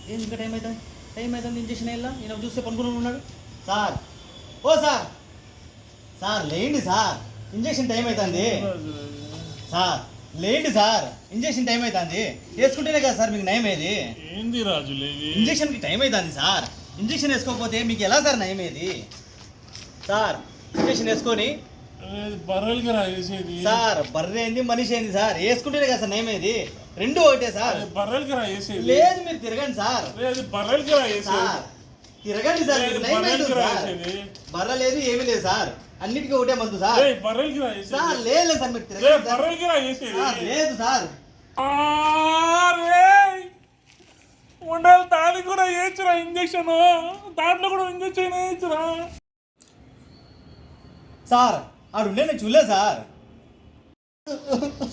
ఏంది ఇంకా టైం అవుతుంది ఇంజక్షన్ వేయాలా ఈయన చూస్తే పనుకుని ఉన్నాడు. సార్ ఓ సార్ సార్ లేండి సార్, ఇంజక్షన్ టైం అవుతుంది సార్, లేండి సార్, ఇంజక్షన్ టైం అవుతుంది, వేసుకుంటేనే కదా సార్ మీకు నయం ఏది. ఏంది రాజు లేవి, ఇంజక్షన్కి టైం అవుతుంది సార్, ఇంజక్షన్ వేసుకోకపోతే మీకు ఎలా సార్ నయం ఏది సార్. ఇంజక్షన్ వేసుకొని బర్రెలకి రా వేసేది సార్, బర్రె ఏంది మనిషి ఏంది సార్, వేసుకుంటేనే కదా సార్ నయం ఏది, రెండు ఒకటే సార్. బర్రెలకి రా వేసేది లేదు మీరు తిరగండి సార్, బర్రెలకి రా వేసేది సార్ తిరగండి సార్, బర్ర లేదు ఏమీ లేదు సార్, అన్నిటికీ ఒకటే మందు సార్. బర్రెలకి రా సార్ లేదు సార్ మీరు తిరగండి, బర్రెలకి రా వేసేది లేదు సార్. ఉండాలి దానికి కూడా వేయచ్చురా ఇంజక్షన్, దాంట్లో కూడా ఇంజక్షన్ వేయచ్చురా సార్. ఆడుండే నేను చూడలేదు సార్.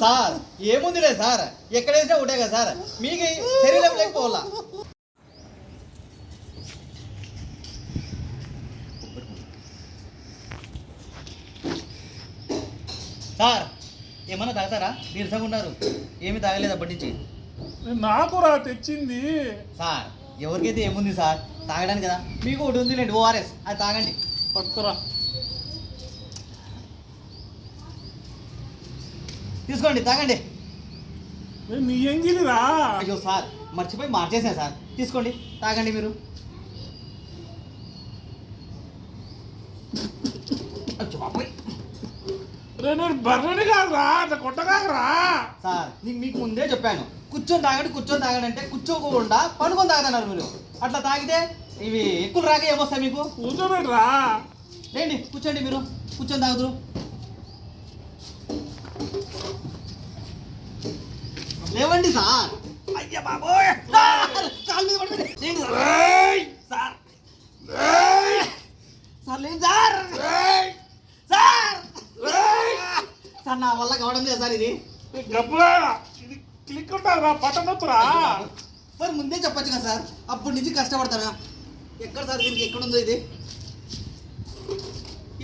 సార్ ఏముందిలే సార్, ఎక్కడ వేసినా ఒకటే కదా సార్, మీకు శరీరం లేకపోవాలా. సార్ ఏమన్నా తాగుతారా, నీరసంగా ఉన్నారు, ఏమి తాగలేదు అప్పటి నుంచి. నాకు రా తెచ్చింది సార్ ఎవరికైతే ఏముంది సార్ తాగడానికి కదా, మీకు ఒకటి ఉందిలేండి ఓఆర్ఎస్, అది తాగండి. పట్టుకురా తీసుకోండి తాగండి. నీ ఎంగిలిరా. అయ్యో సార్ మర్చిపోయి మార్చేసాను సార్, తీసుకోండి తాగండి మీరు. నేను బర్రెని కాదురా, అట్లా కొట్టగాకరా సార్. మీకు ముందే చెప్పాను కూర్చొని తాగండి అంటే కూర్చోకుండా పడుకొని తాగదన్నారు మీరు. అట్లా తాగితే ఇవి ఎక్కువ రాక ఏమొస్తాయి మీకు. కూర్చోబెట్టరా, లేండి కూర్చోండి, మీరు కూర్చొని తాగుదురు. లేవండి సార్. అయ్యా బాబోయ్ కాలు మీద పడిపోయింది సార్. సార్ లేదు సార్, సార్ సార్ నా వల్ల కావడం లేదు సార్. ఇది ఇది క్లిక్ ఉంటారా బటన్ నొక్కురా. మరి ముందే చెప్పచ్చు కదా సార్, అప్పటి నుంచి కష్టపడతానా. ఎక్కడ సార్ దీనికి ఎక్కడుందో ఇది,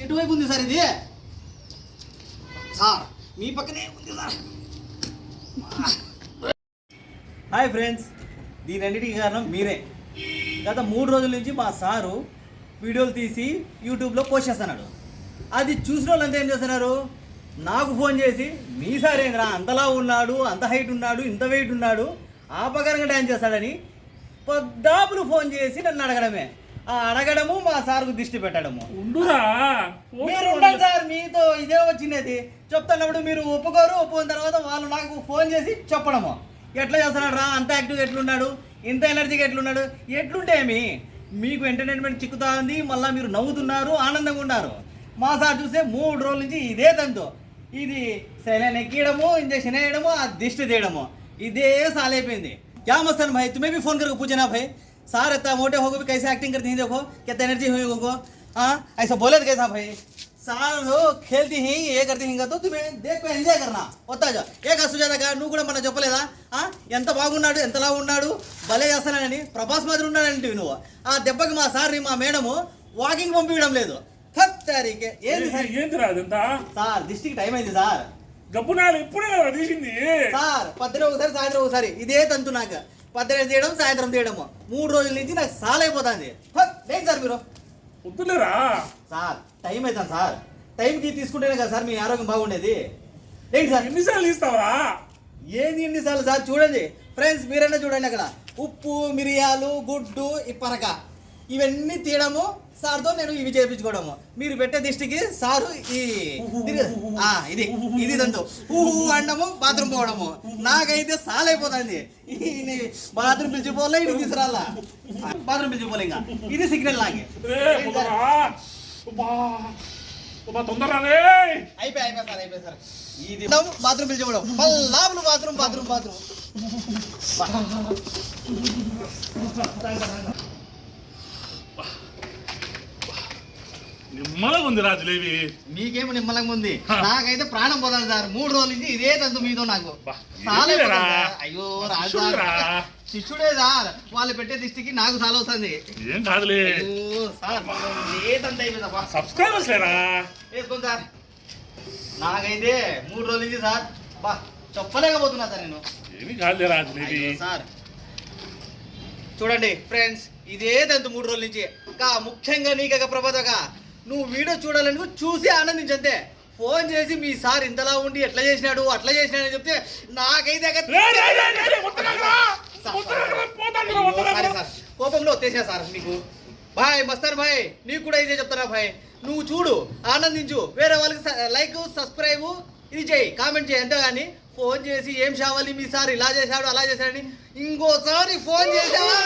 ఎటువైపు ఉంది సార్ ఇది. సార్ మీ పక్కనే ఉంది సార్. హాయ్ ఫ్రెండ్స్, దీనన్నిటికీ కారణం మీరే. గత 3 రోజుల నుంచి మా సారు వీడియోలు తీసి యూట్యూబ్లో పోస్ట్ చేస్తున్నాడు. అది చూసిన వాళ్ళంతా ఏం చేస్తున్నారు, నాకు ఫోన్ చేసి మీ సార్ ఏంద్రా అంతలా ఉన్నాడు, అంత హైట్ ఉన్నాడు, ఇంత వెయిట్ ఉన్నాడు, ఆపకరంగా డ్యాన్స్ చేస్తాడని పొద్దాపులు ఫోన్ చేసి నన్ను అడగడమే. ఆ అడగడము మా సార్కు దిష్టి పెట్టడము. మీరు ఉండాలి సార్, మీతో ఇదే వచ్చినది. చెప్తున్నప్పుడు మీరు ఒప్పుకున్న తర్వాత వాళ్ళు నాకు ఫోన్ చేసి చెప్పడము. ఎట్లా చేస్తున్నాడు రా, అంత యాక్టివ్గా ఎట్లున్నాడు, ఇంత ఎనర్జీగా ఎట్లున్నాడు, ఎట్లుంటే మీకు ఎంటర్టైన్మెంట్ చిక్కుతా ఉంది, మళ్ళీ మీరు నవ్వుతున్నారు, ఆనందంగా ఉన్నారు. మా సార్ చూస్తే 3 రోజుల నుంచి ఇదే తంతో, ఇది సెలైన్ ఎక్కడము, ఇంజక్షన్ వేయడము, ఆ దిష్టి తీయడము, ఇదే సాలైపోయింది. क्या मस्तन भाई, तुम्हें भी फोन करके पूछना भाई, सार इतना मोटे हो गए भी कैसे एक्टिंग करती हैं, देखो कितना एनर्जी हुई होगा। हाँ ऐसा बोले तो कैसा भाई, सार हो खेलती हैं ये करती हैं तो तुम्हें देख को ఎంజాయ్ करना వస్తా జా. ఏ కా సుజాత గా నువ్వు కూడా మన చెప్పలేదా ఎంత బాగున్నాడు, ఎంతలా ఉన్నాడు, భలే చేస్తానని, ప్రభాస్ మాదిరి ఉన్నాడంటే నువ్వు. ఆ దెబ్బకి మా సార్ని మా మేడము వాకింగ్ పంపించడం లేదు. ఏంటి రాదంతా సార్, దిష్టికి టైం అయింది సార్. గబ్బునాలు ఇప్పుడే తీసింది సార్. పొద్దున ఒకసారి సాయంత్రం ఒకసారి ఇదే తంతు. నాకు పొద్దున తీయడం సాయంత్రం తీయడము 3 రోజుల నుంచి నాకు సాలైపోతుంది. లేదు సార్ మీరు వద్దులేరా సార్, టైం అవుతాను సార్, టైంకి తీసుకుంటేనే కదా సార్ మీ ఆరోగ్యం బాగుండేది. ఏంటి సార్ ఎన్నిసార్లు తీస్తావరా, ఏంది ఎన్నిసార్లు సార్. చూడండి ఫ్రెండ్స్, మీరైనా చూడండి, అక్కడ ఉప్పు, మిరియాలు, గుడ్డు, ఈ పరక ఇవన్నీ తీయడము సార్తో నేను ఇవి చేయించుకోవడము. మీరు పెట్టే దిష్టికి సారు ఇది ఇది దంతో అండము, బాత్రూమ్ పోవడము. నాకైతే సాలైపోతుంది. బాత్రూమ్ పిలిచిపోలే, ఇది తీసుకురాలా, బాత్రూమ్ పిలిచిపోలే, ఇంకా ఇది సిగ్నల్ లాగే. అయిపోయి సార్. ఇది బాత్రూమ్ పిలిచిపోవడం, బాత్రూమ్ బాత్రూమ్ బాత్రూమ్. నిమ్మలంగా ఉంది రాజులేవి. మీకేమో నిమ్మలంగా ఉంది, నాకైతే ప్రాణం పోతాను సార్. 3 రోజుల నుంచి ఇదే తంతు మీతో నాకు. అయ్యో రాజు శిష్యుడే సార్, వాళ్ళు పెట్టే దిష్టికి నాకు చాలా వస్తుంది. ఏం కాదులే సార్, ఏ తంత అయిపోయిందా. సబ్స్క్రైబర్స్ లేరా వేసుకోండి సార్. నాకైతే 3 రోజుల నుంచి సార్ చెప్పలేకపోతున్నా సార్ నేను. ఏమి కాదులే రాజులేవి సార్. చూడండి ఫ్రెండ్స్, ఇదే తంతు 3 రోజుల నుంచి ముఖ్యంగా నీకక ప్రభాతక నువ్వు వీడియో చూడాలని చూసి ఆనందించంతే. ఫోన్ చేసి మీ సార్ ఇంతలా ఉండి ఎట్లా చేసినాడు అట్లా చేసినాడు అని చెప్తే నాకైతే కోపంలో వచ్చేసా సార్ నీకు. బాయ్ మస్తాన్ బాయ్, నీకు కూడా ఇదే చెప్తారా బాయ్. నువ్వు చూడు, ఆనందించు, వేరే వాళ్ళకి లైక్ సబ్స్క్రైబ్ ఇది చేయి, కామెంట్ చేయి, అంతేగాని ఫోన్ చేసి ఏం కావాలి మీ సార్ ఇలా చేశాడు అలా చేశాడని ఇంకోసారి ఫోన్ చేసావా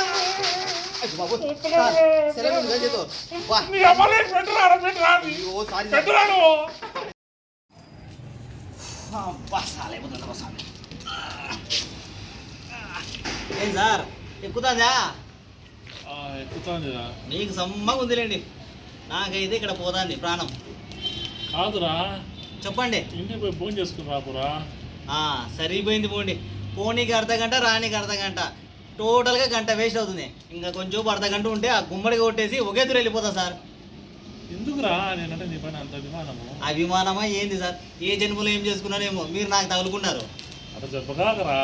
ఏం సార్ ఎక్కుతుందా? ఎక్కుతాందిరా. నీకు సమ్మగా ఉందిలేండి, నాకైతే ఇక్కడ పోతాంది ప్రాణం. కాదురా, చెప్పండి. ఇంటికి పోయి ఫోన్ చేసుకుని రాపురా. సరిపోయింది పోండి. పోనీకి అర్ధగంట, రానికి అర్ధగంట, టోటల్గా గంట వేస్ట్ అవుతుంది. ఇంకా కొంచెం అర్ధగంట ఉంటే ఆ గుమ్మడికి కొట్టేసి ఒకే దూరం వెళ్ళిపోతా సార్. ఎందుకురా నేనంటే నీ పైన అంత అభిమానము? అభిమానమా ఏంది సార్? ఏ జన్మలో ఏం చేసుకున్నారేమో మీరు నాకు తగులుకున్నారు. అట్లా చెప్పగాకరా.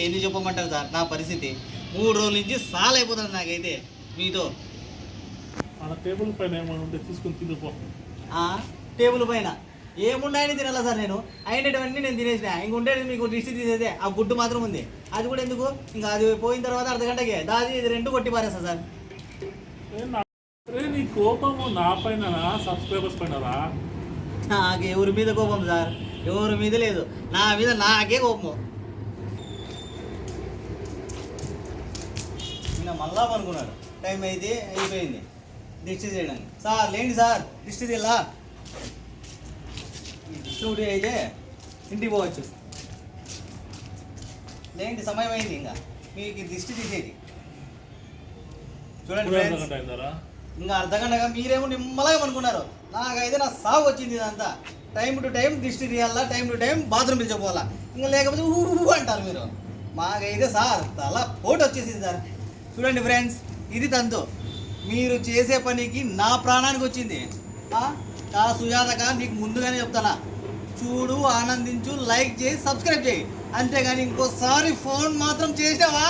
ఏంది చెప్పమంటారు సార్? నా పరిస్థితి 3 రోజుల నుంచి సాల్ అయిపోతుంది నాకైతే మీతో. మన టేబుల్ పైన ఏమైనా ఉంటే తీసుకుని తినిపో. టేబుల్ పైన ఏమున్నాయని తినాలా సార్? నేను అయినటువంటి నేను తినేసిన, ఇంక ఉండేది మీకు దిష్టి తీసేదే ఆ గుడ్డు మాత్రం ఉంది. అది కూడా ఎందుకు, ఇంకా అది పోయిన తర్వాత అర్ధగంటకి దాది ఇది 2 కొట్టి పారేస్తా సార్. నీ కోపము నా పైన సబ్స్క్రైబర్స్ పైనరా? నాకు ఎవరి మీద కోపం సార్? ఎవరి మీద లేదు, నా మీద నాకే కోపము. నిన్న మళ్ళా అనుకున్నాడు, టైం అయితే అయిపోయింది దిష్టి చేయడానికి. సార్ లేండి సార్, దిష్టి తీయాలా? ఈ దిష్టి ఒకటి అయితే ఇంటికి పోవచ్చు. లేండి, సమయం అయింది, ఇంకా మీకు దిష్టి తీసేది. చూడండి ఫ్రెండ్స్, ఇంకా అర్ధగంటగా మీరేమో నిమ్మలాగా అనుకున్నారు, నాకైతే నా సాగు వచ్చింది. ఇదంతా టైం టు టైం దిష్టి తీయాలా, టైం టు టైం బాత్రూమ్ పిలిచిపోవాలా, ఇంకా లేకపోతే ఊహు అంటారు మీరు. మాకైతే సార్ తల పోటు వచ్చేసింది సార్. చూడండి ఫ్రెండ్స్, ఇది తంతు. మీరు చేసే పనికి నా ప్రాణానికి వచ్చింది. సుజాతక నీకు ముందుగానే చెప్తానా, చూడు, ఆనందించు, లైక్ చేయి, సబ్స్క్రైబ్ చేయి, అంతేగాని ఇంకోసారి ఫోన్ మాత్రం చేసావా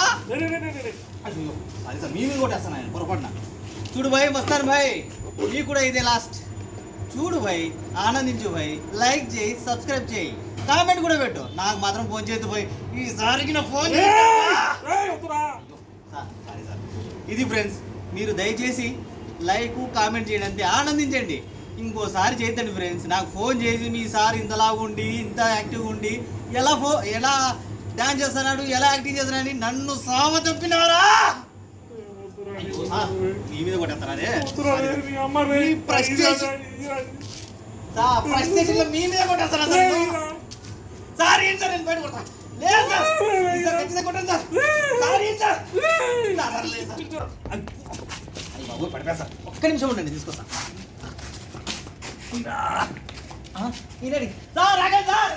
అయ్యో అది సార్ మీ మీద కొట్టేస్తాను ఆయన పొరపాటున. చూడు భాయ్ మస్తాన్ భాయ్, నీ కూడా ఇదే లాస్ట్. చూడు భాయ్, ఆనందించు భాయ్, లైక్ చేయి, సబ్స్క్రైబ్ చేయి, కామెంట్ కూడా పెట్టు. నాకు మాత్రం ఫోన్ చేయొద్దు భాయ్, ఈసారికి నా ఫోన్. ఇది ఫ్రెండ్స్, మీరు దయచేసి లైక్ కామెంట్ చేయండి, అంతే, ఆనందించండి. ఇంకోసారి చేద్దండి ఫ్రెండ్స్. నాకు ఫోన్ చేసి మీ సార్ ఇంతలా ఉండి ఇంత యాక్టివ్గా ఉండి ఎలా డాన్స్ చేస్తున్నాడు, ఎలా యాక్టింగ్ చేస్తున్నాడు నన్ను సావ తప్పినారా? మీ మీద కొట్టేస్తారా? మీ మీద కొట్టేస్తారా సార్? ఏంటి సార్, నేను బయట కొడతా. లేదు సార్, ఖచ్చితంగా కొట్టండి సార్. సార్ ఏంటి సార్? బాబు పడిపోయా సార్, ఒక్క నిమిషం ఉండండి, తీసుకొస్తా. సార్ ఆగండి సార్.